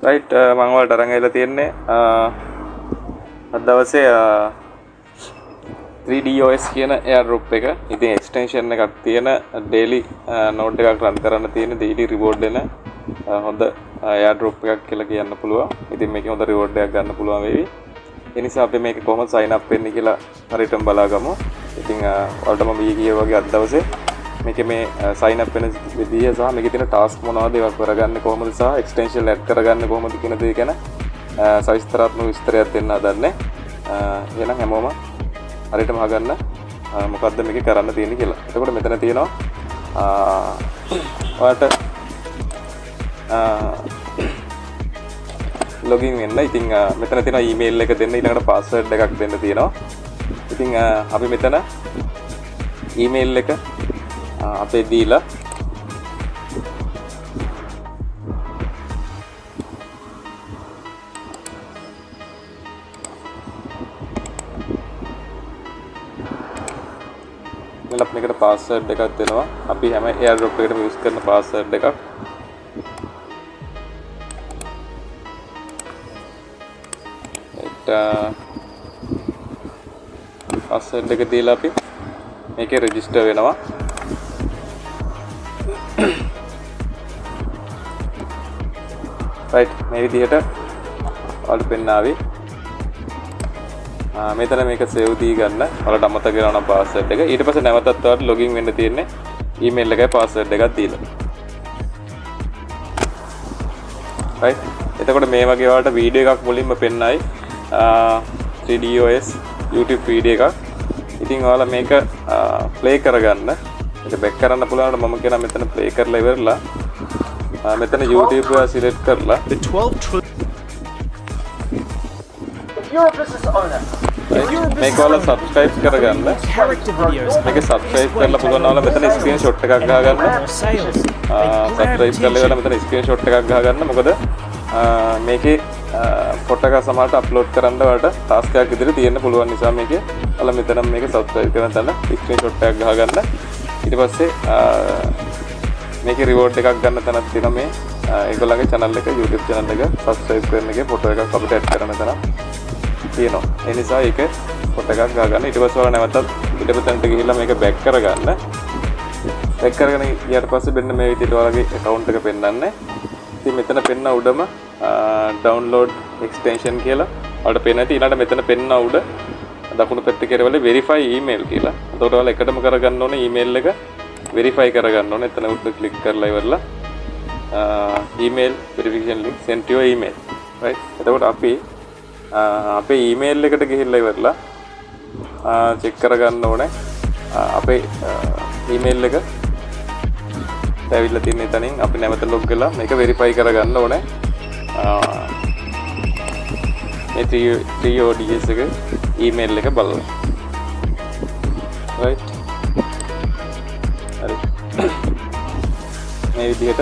Right මම ඔයාලට අරන් ඇවිල්ලා තියෙන්නේ අද දවසේ 3DOS කියන airdrop එක. ඉතින් extension එකක් තියෙන daily node එකක් run කරන්න තියෙන daily reward දෙන හොඳ airdrop එකක් කියලා කියන්න පුළුවන්. ඉතින් මේකේ හොඳ reward එකක් ගන්න පුළුවන් වෙවි. ඒ නිසා අපි මේක කොහොමද sign up වෙන්නේ කියලා හරියටම බලාගමු. ඉතින් ඔයාලට මම ඊයේ වගේ අද දවසේ මේකේ මේ sign up වෙන විදිය සහ මේකේ තියෙන task මොනවද ඒවා කරගන්නේ කොහොමද සහ extension add කරගන්නේ කොහොමද කියන දේ ගැන සවිස්තරාත්මක විස්තරයක් දෙන්න හදන්නේ. එහෙනම් හැමෝම හරියටම අහගන්න මොකද්ද මේකේ කරන්න තියෙන්නේ කියලා. එතකොට මෙතන තියෙනවා ඔයාලට login වෙන්න. ඉතින් මෙතන තියෙනවා email එක දෙන්න, ඊළඟට password එකක් දෙන්න තියෙනවා. ඉතින් අපි මෙතන email එක අපේ දීලා මේකට password එකක් දෙනවා. අපි හැම airdrop එකකටම use කරන password එකක්. password එක දීලා අපි මේකේ register වෙනවා. right මේ විදිහට ඔයාලට පෙන්නාවි. මෙතන මේක save දී ගන්න. ඔයාලට අමතක වෙනවා නම් password එක. ඊට පස්සේ නැවතත් ඔයාලට login වෙන්න තියෙන්නේ email එකයි password එකක් දීලා. right එතකොට මේ වගේ ඔයාලට වීඩියෝ එකක් මුලින්ම පෙන්නයි 3DOS YouTube වීඩියෝ එකක්. ඉතින් ඔයාලා මේක play කරගන්න. ඒක back කරන්න පුළුවන්. මම කියනවා මෙතන play කරලා ඉවරලා මෙතන YouTube එක select කරලා The 12 If you're a business owner, මේක ඔයාලා subscribe කරගන්න. character videos, මේක subscribe කරලා පුළුවන් ඔයාලා මෙතන screenshot එකක් ගහගන්න. sales, subscribe කරලා ඉවරලා මෙතන screenshot එකක් ගහගන්න. මොකද මේකේ ෆොටෝ එක සමහරට අප්ලෝඩ් කරන්න ඔයාලට ටාස්ක් එකක් ඉදිරියට තියෙන්න පුළුවන් නිසා මේකේ ඔයාලා මෙතන මේක subscribe කරන තැන screenshot එකක් ගහගන්න. ඊට පස්සේ මේකේ reward එකක් ගන්න තැනක් තියෙනවා. මේ ඒගොල්ලන්ගේ channel එක YouTube channel එක subscribe කරන එකේ ෆොටෝ එකක් අපිට add කරන තැනක් තියෙනවා. ඒ නිසා ඒක ෆොටෝ එකක් ගහගන්න. ඊට පස්සේ ඔයාලා නැවතත් පිටපතට ගිහිල්ලා මේක back කරගන්න. back කරගෙන ඊට පස්සේ මෙන්න මේ විදිහට ඔයාලගේ account එක පෙන්නන්නේ. ඉතින් මෙතන පෙන්න උඩම download extension කියලා ඔයාලට පේන ඇති. ඊළඟට මෙතන පෙන්න උඩ දකුණු පැත්තේ කෙරවල verify email කියලා. එතකොට ඔයාලා එකටම කරගන්න ඕනේ email එක verify කරගන්න ඕනේ. එතන උඩ click කරලා ඉවරලා email verification link send to your email. right එතකොට අපි අපේ email එකට ගිහිල්ලා ඉවරලා check කරගන්න ඕනේ අපේ email එක ඇවිල්ලා තියෙන එතනින් අපි නැවත log වෙලා මේක verify කරගන්න ඕනේ. මේ 3DOS එක email එක බලලා. right හරි මේ විදිහට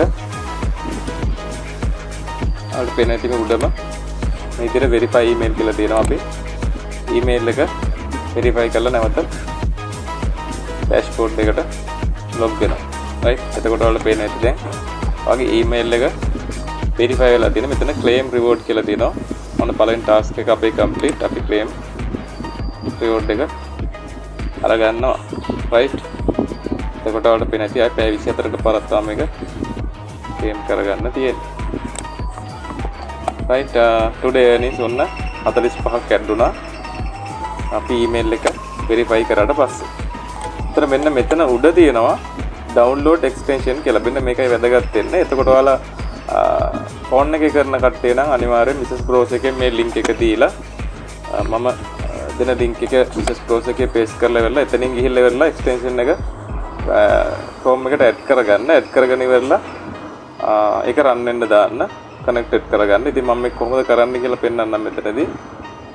අපිට පේන ඉතින් උඩම මේ විදිහට verify email කියලා තියෙනවා. අපි email එක verify කරලා නැවත dashboard එකට log වෙනවා. right එතකොට ඔයාලට පේන ඇති දැන් ඔයාගේ email එක verify වෙලා තියෙන. මෙතන claim reward කියලා තියෙනවා. මොන පළවෙනි task එක අපේ complete අපි claim reward එක අරගන්නවා. right එතකොට ඔයාලට පේන ඇති ආයි පැය 24කට පරක් තමයි මේක claim කරගන්න තියෙන්නේ. right today earnings ඔන්න 45ක් ඇඩ්ුණා අපි email එක verify කරාට පස්සේ. එතන මෙන්න මෙතන උඩ තියෙනවා download extension කියලා. මෙන්න මේකයි වැදගත් වෙන්නේ. එතකොට ඔයාලා phone එකේ කරන කට්ටිය නම් අනිවාර්යෙන් Mrs Bros එකේ මේ link එක දීලා මම දෙන link එක Mrs Bros එකේ paste කරලා ඉවරලා එතනින් ගිහිල්ලා ඉවරලා extension එක Chrome එකට add කරගන්න. add කරගෙන ඉවරලා ඒක run වෙන්න දාන්න. connected කරගන්න. ඉතින් මම මේක කොහොමද කරන්න කියලා පෙන්නන්නම් මෙතනදී.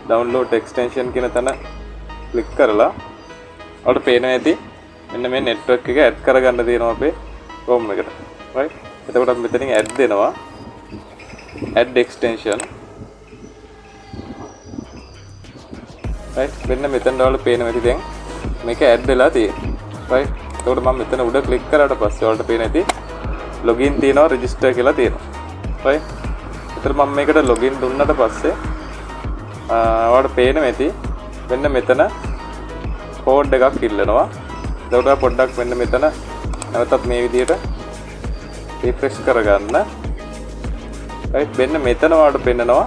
download extension කියන තැන click කරලා ඔයාලට පේනවා ඇති මෙන්න මේ network එක add කරගන්න තියෙනවා අපේ Chrome එකට. right එතකොට අපි මෙතනින් add දෙනවා. add extension. right මෙන්න මෙතන ඔයාලට පේනවා ඇති දැන් මේක add වෙලා තියෙනවා. right එතකොට මම මෙතන උඩ click කරාට පස්සේ ඔයාලට පේන ඇති login තියෙනවා register කියලා තියෙනවා. right ඒතර මම මේකට ලොගින් දුන්නට පස්සේ ඔයාලට පේනවා ඇති මෙන්න මෙතන කෝඩ් එකක් ඉල්ලනවා. ඒකට පොඩ්ඩක් මෙන්න මෙතන නැවතත් මේ විදිහට රිෆ්‍රෙෂ් කරගන්න. right මෙන්න මෙතන ඔයාලට පෙන්නනවා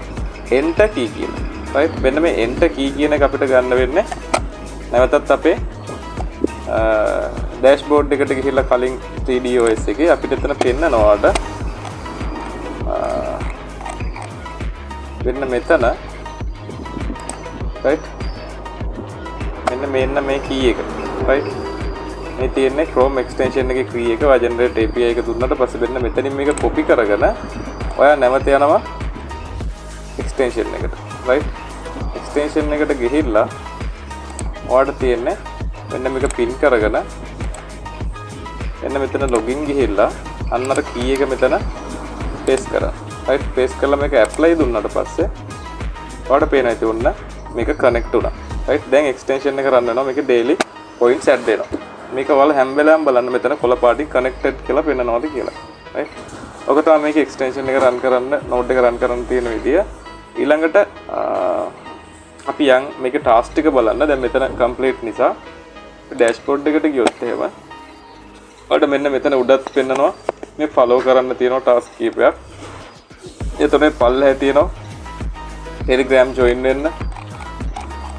enter key කියලා. right මෙන්න මේ enter key කියන එක අපිට ගන්න වෙන්නේ නැවතත් අපේ dashboard එකට ගිහිල්ලා කලින් 3DOS එකේ අපිට එතන පෙන්නනවාට මෙන්න මෙතන right මෙන්න මේ key එක right මේ තියෙන්නේ Chrome extension එකේ key එක generate API එක දුන්නාට පස්සේ මෙන්න මෙතනින් මේක copy කරගෙන ඔයා නැවත යනවා extension එකට right extension එකට ගිහිල්ලා ඔයාලට තියෙන්නේ මෙන්න මේක pin කරගෙන මෙන්න මෙතන login ගිහිල්ලා අන්න අර key එක මෙතන paste කරා right paste කරලා මේක apply දුන්නාට පස්සේ ඔයාලට පේනවා ඉතින් ඔන්න මේක connect වුණා right දැන් extension එක run වෙනවා මේක daily points add වෙනවා මේක ඔයාලා හැම වෙලාවෙම බලන්න මෙතන කොළ පාටින් connected කියලා පෙන්නනවාද කියලා right ඔක තමයි මේක extension එක run කරන්න node එක run කරන්න තියෙන විදිය ඊළඟට අපි යන් මේක task ටික බලන්න දැන් මෙතන complete නිසා dashboard එකට ගියොත් එහෙම ඔයාලට මෙන්න මෙතන උඩත් පෙන්නනවා මේ follow කරන්න තියෙනවා task කීපයක් එතන පල්ලෙහා තියෙනවා Telegram join වෙන්න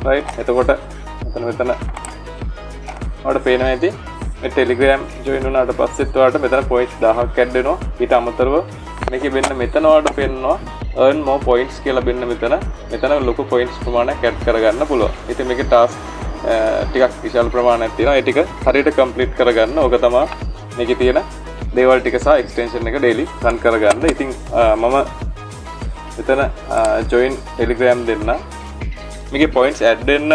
right එතකොට මෙතන ඔයාලට පේනවා ඇති මේ Telegram join වුණාට පස්සෙත් ඔයාලට මෙතන points 1000ක් add වෙනවා ඊට අමතරව මේකේ වෙන්න මෙතන ඔයාලට පෙන්නනවා earn more points කියලා වෙන්න මෙතන ලොකු points ප්‍රමාණයක් add කරගන්න පුළුවන්. ඉතින් මේකේ task ටිකක් විශාල ප්‍රමාණයක් තියෙනවා. ඒ ටික හරියට complete කරගන්න ඕක තමයි මේකේ තියෙන දේවල් ටික සහ extension එක daily run කරගන්න. ඉතින් මම මෙතන join Telegram දෙන්න. මේකේ points add වෙන්න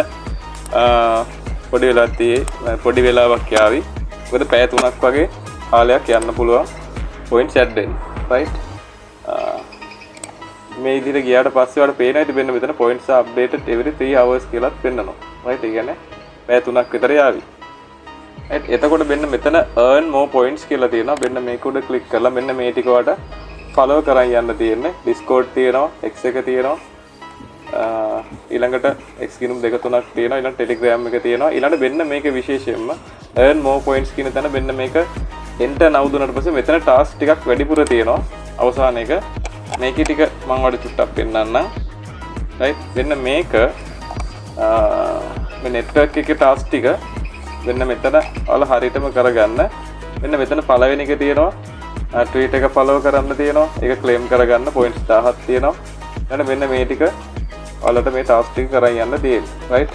පොඩි වෙලාවක් යාවි. මොකද පැය 3ක් වගේ කාලයක් යන්න පුළුවන් points add වෙන්න. right මේ විදිහට ගියාට පස්සේ වල පේනවා ඉතින් මෙන්න මෙතන points are updated every 3 hours කියලා පෙන්නනවා. right ඒ කියන්නේ පැය 3ක් විතර යාවි. right එතකොට මෙන්න මෙතන earn more points කියලා තියෙනවා. මෙන්න මේක උඩ click කරලා මෙන්න මේ ටික වලට follow කරන් යන්න තියෙන්නේ. Discord තියෙනවා, X එක තියෙනවා. ඊළඟට X ගිනුම් 2 3ක් තියෙනවා. ඊළඟ Telegram එක තියෙනවා. ඊළඟට මෙන්න මේක විශේෂයෙන්ම earn more points කියන තැන මෙන්න මේක enter now දුන්නාට පස්සේ මෙතන task ටිකක් වැඩිපුර තියෙනවා. අවසාන එක මේකේ ටික මම වඩ චුට්ටක් පෙන්නන්නම්. right මෙන්න මේක මේ network එකේ task ටික මෙන්න මෙතන ඔයාලා හරියටම කරගන්න. මෙන්න මෙතන පළවෙනි එක තියෙනවා tweet එක follow කරන්න තියෙනවා. ඒක claim කරගන්න points 1000ක් තියෙනවා. ඊට මෙන්න මේ ටික ඔයාලට මේ task ටික කරන් යන්න තියෙනවා. right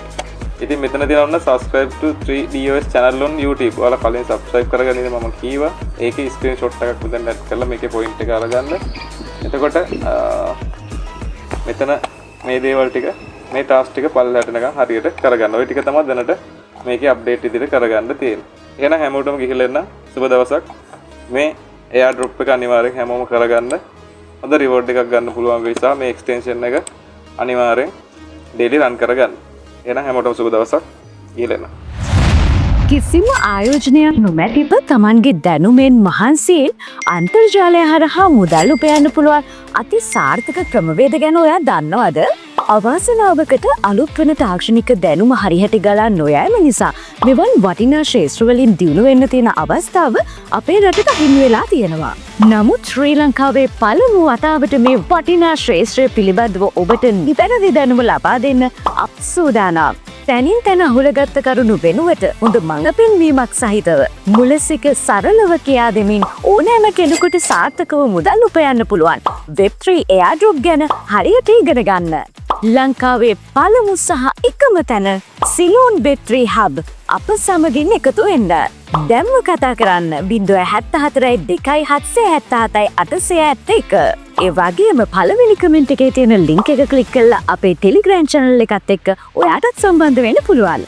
ඉතින් මෙතන තියෙනවා subscribe to 3DOS channel on YouTube. ඔයාලා කලින් subscribe කරගෙන ඉන්න මම කීවා. ඒකේ screenshot එකක් මෙතන add කරලා මේකේ point එක අරගන්න. එතකොට මෙතන මේ දේවල් ටික මේ task ටික පල්ලෙහාට නිකන් හරියට කරගන්න. ওই ටික තමයි දැනට මේකේ update විදිහට කරගන්න තියෙන්නේ. එහෙනම් හැමෝටම ගිහිල්ලා එන්න සුබ දවසක්. මේ airdrop එක අනිවාර්යෙන් හැමෝම කරගන්න. හොඳ reward එකක් ගන්න පුළුවන් වෙයි සහ මේ extension එක අනිවාර්යෙන් daily run කරගන්න. එහෙනම් හැමෝටම සුබ දවසක්. ගිහිල්ලා එන්න. කිසිම ආයෝජනයක් නොමැතිව තමන්ගේ දැනුමෙන් මහන්සියෙන් අන්තර්ජාලය හරහා මුදල් උපයන්න පුළුවන් අති සාර්ථක ක්‍රමවේද ගැන ඔයා දන්නවද? අවාසනාවකට අලුත් වන තාක්ෂණික දැනුම හරිහැටි ගලා නොයෑම නිසා මෙවන් වටිනා ක්ෂේත්‍රවලින් දියුණු වෙන්න තියෙන අවස්ථාව අපේ රටට හිමි වෙලා තියෙනවා. නමුත් ශ්‍රී ලංකාවේ පළමු වතාවට මේ වටිනා ක්ෂේත්‍රය පිළිබඳව ඔබට නිවැරදි දැනුම ලබා දෙන්න අප සූදානම්. තැනින් තැන අහුලගත්ත කරුණු වෙනුවට හොඳ මඟ පෙන්වීමක් සහිතව මුලසික සරලව කියා දෙමින් ඕනෑම කෙනෙකුට සාර්ථකව මුදල් උපයන්න පුළුවන් Web3 airdrop ගැන හරියට ඉගෙන ගන්න. ලංකාවේ පළමු සහ එකම තැන සිලෝන් Web3 hub අප සමගින් එකතු වෙන්න. දැම්ම කතා කරන්න 0.74 ඒ වගේම පළවෙනි කමෙන්ට් එකේ තියෙන ලින්ක් එක ක්ලික් කරලා අපේ Telegram channel එකත් එක්ක ඔයාටත් සම්බන්ධ වෙන්න පුළුවන්.